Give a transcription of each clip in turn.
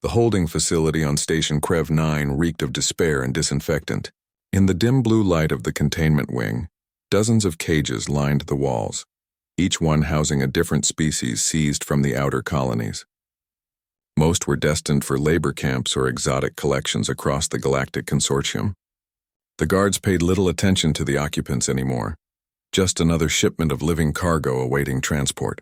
The holding facility on Station Krev 9 reeked of despair and disinfectant. In the dim blue light of the containment wing, dozens of cages lined the walls, each one housing a different species seized from the outer colonies. Most were destined for labor camps or exotic collections across the galactic consortium. The guards paid little attention to the occupants anymore, just another shipment of living cargo awaiting transport.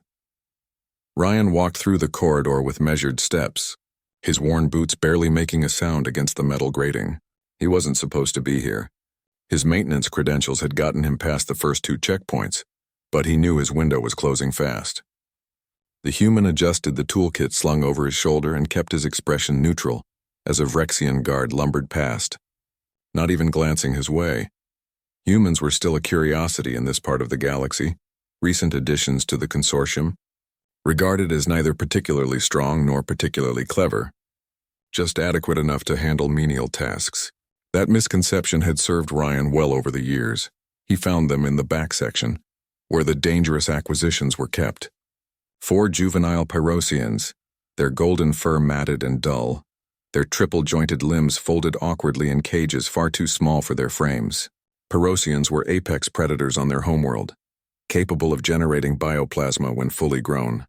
Ryan walked through the corridor with measured steps, his worn boots barely making a sound against the metal grating. He wasn't supposed to be here. His maintenance credentials had gotten him past the first 2 checkpoints, but he knew his window was closing fast. The human adjusted the toolkit slung over his shoulder and kept his expression neutral as a Vrexian guard lumbered past, not even glancing his way. Humans were still a curiosity in this part of the galaxy, recent additions to the consortium, regarded as neither particularly strong nor particularly clever, just adequate enough to handle menial tasks. That misconception had served Ryan well over the years. He found them in the back section, where the dangerous acquisitions were kept. 4 juvenile Pyrosians, their golden fur matted and dull, their triple-jointed limbs folded awkwardly in cages far too small for their frames. Pyrosians were apex predators on their homeworld, capable of generating bioplasma when fully grown.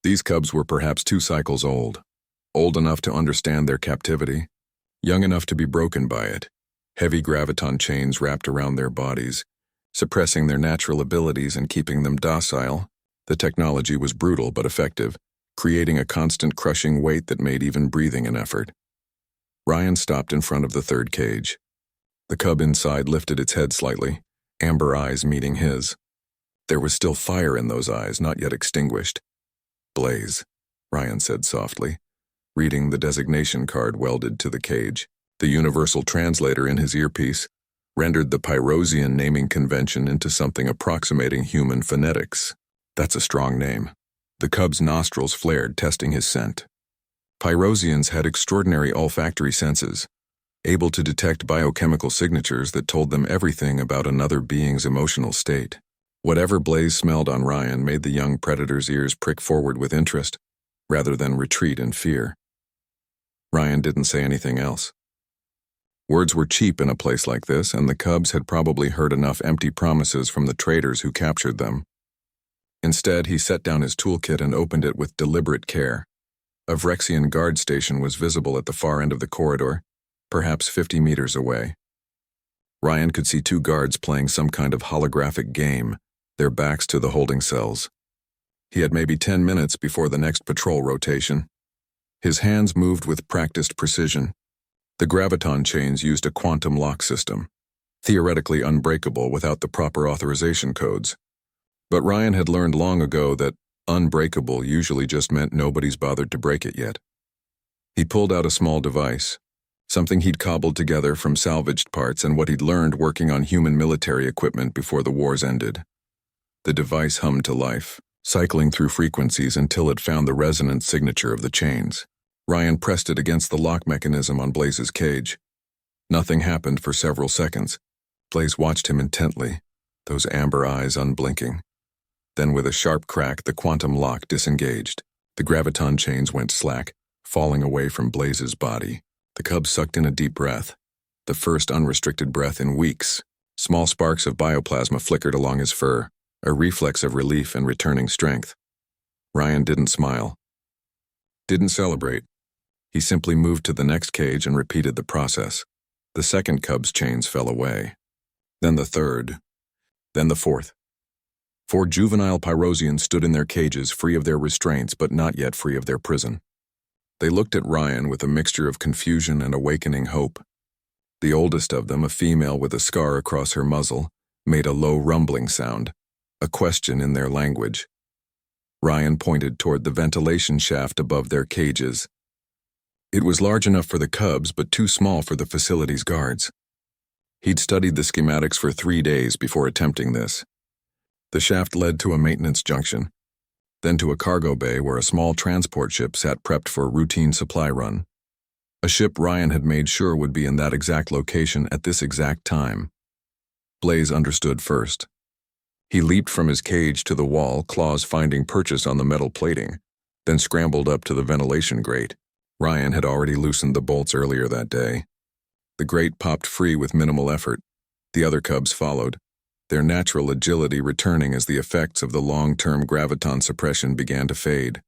These cubs were perhaps 2 cycles old enough to understand their captivity, young enough to be broken by it, heavy graviton chains wrapped around their bodies, suppressing their natural abilities and keeping them docile. The technology was brutal but effective, creating a constant crushing weight that made even breathing an effort. Ryan stopped in front of the 3rd cage. The cub inside lifted its head slightly, amber eyes meeting his. There was still fire in those eyes, not yet extinguished. "Blaze," Ryan said softly, reading the designation card welded to the cage. The universal translator in his earpiece rendered the Pyrosian naming convention into something approximating human phonetics. That's a strong name. The cub's nostrils flared, testing his scent. Pyrosians had extraordinary olfactory senses, able to detect biochemical signatures that told them everything about another being's emotional state. Whatever Blaze smelled on Ryan made the young predator's ears prick forward with interest, rather than retreat in fear. Ryan didn't say anything else. Words were cheap in a place like this, and the cubs had probably heard enough empty promises from the traders who captured them. Instead, he set down his toolkit and opened it with deliberate care. A Vrexian guard station was visible at the far end of the corridor, perhaps 50 meters away. Ryan could see 2 guards playing some kind of holographic game, their backs to the holding cells. He had maybe 10 minutes before the next patrol rotation. His hands moved with practiced precision. The graviton chains used a quantum lock system, theoretically unbreakable without the proper authorization codes. But Ryan had learned long ago that unbreakable usually just meant nobody's bothered to break it yet. He pulled out a small device, something he'd cobbled together from salvaged parts and what he'd learned working on human military equipment before the wars ended. The device hummed to life, cycling through frequencies until it found the resonant signature of the chains. Ryan pressed it against the lock mechanism on Blaze's cage. Nothing happened for several seconds. Blaze watched him intently, those amber eyes unblinking. Then with a sharp crack, the quantum lock disengaged. The graviton chains went slack, falling away from Blaze's body. The cub sucked in a deep breath, the first unrestricted breath in weeks. Small sparks of bioplasma flickered along his fur, a reflex of relief and returning strength. Ryan didn't smile, didn't celebrate. He simply moved to the next cage and repeated the process. The 2nd cub's chains fell away. Then the 3rd. Then the 4th. 4 juvenile Pyrosians stood in their cages, free of their restraints but not yet free of their prison. They looked at Ryan with a mixture of confusion and awakening hope. The oldest of them, a female with a scar across her muzzle, made a low rumbling sound, a question in their language. Ryan pointed toward the ventilation shaft above their cages. It was large enough for the cubs but too small for the facility's guards. He'd studied the schematics for 3 days before attempting this. The shaft led to a maintenance junction, then to a cargo bay where a small transport ship sat prepped for a routine supply run. A ship Ryan had made sure would be in that exact location at this exact time. Blaze understood first. He leaped from his cage to the wall, claws finding purchase on the metal plating, then scrambled up to the ventilation grate. Ryan had already loosened the bolts earlier that day. The grate popped free with minimal effort. The other cubs followed, their natural agility returning as the effects of the long-term graviton suppression began to fade.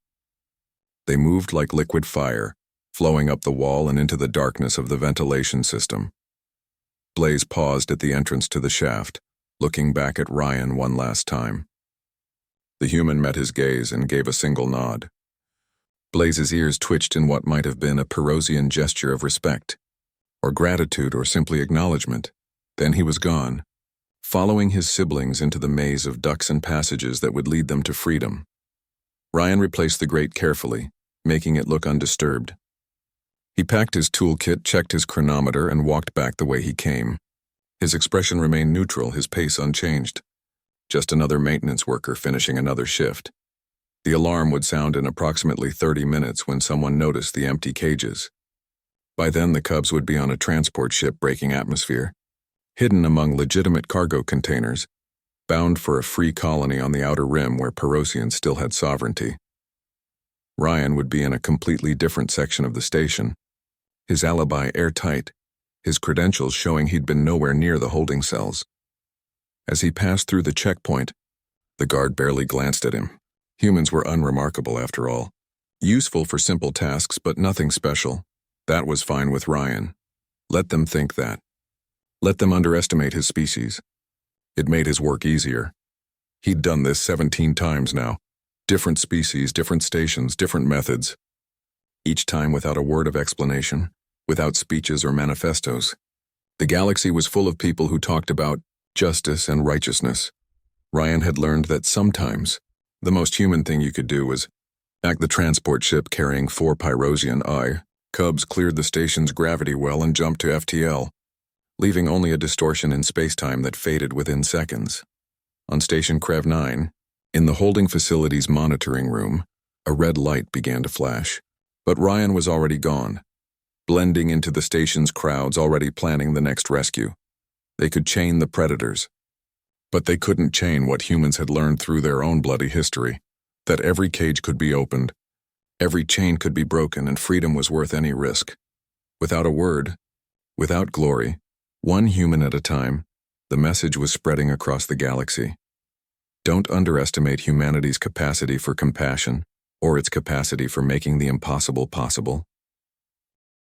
They moved like liquid fire, flowing up the wall and into the darkness of the ventilation system. Blaze paused at the entrance to the shaft, looking back at Ryan one last time. The human met his gaze and gave a single nod. Blaze's ears twitched in what might have been a Perosian gesture of respect, or gratitude, or simply acknowledgement. Then he was gone, following his siblings into the maze of ducts and passages that would lead them to freedom. Ryan replaced the grate carefully, making it look undisturbed. He packed his toolkit, checked his chronometer, and walked back the way he came. His expression remained neutral, his pace unchanged. Just another maintenance worker finishing another shift. The alarm would sound in approximately 30 minutes when someone noticed the empty cages. By then, the cubs would be on a transport ship breaking atmosphere, hidden among legitimate cargo containers, bound for a free colony on the outer rim where Perosians still had sovereignty. Ryan would be in a completely different section of the station, his alibi airtight, his credentials showing he'd been nowhere near the holding cells. As he passed through the checkpoint, the guard barely glanced at him. Humans were unremarkable after all. Useful for simple tasks, but nothing special. That was fine with Ryan. Let them think that. Let them underestimate his species. It made his work easier. He'd done this 17 times now. Different species, different stations, different methods. Each time without a word of explanation, without speeches or manifestos. The galaxy was full of people who talked about justice and righteousness. Ryan had learned that sometimes the most human thing you could do was act the transport ship carrying 4 Pyrosian cubs cleared the station's gravity well and jumped to FTL, leaving only a distortion in spacetime that faded within seconds. On Station Crev 9, in the holding facility's monitoring room, a red light began to flash. But Ryan was already gone, blending into the station's crowds already planning the next rescue. They could chain the predators, but they couldn't chain what humans had learned through their own bloody history, that every cage could be opened, every chain could be broken, and freedom was worth any risk. Without a word, without glory, one human at a time, the message was spreading across the galaxy. Don't underestimate humanity's capacity for compassion, or its capacity for making the impossible possible.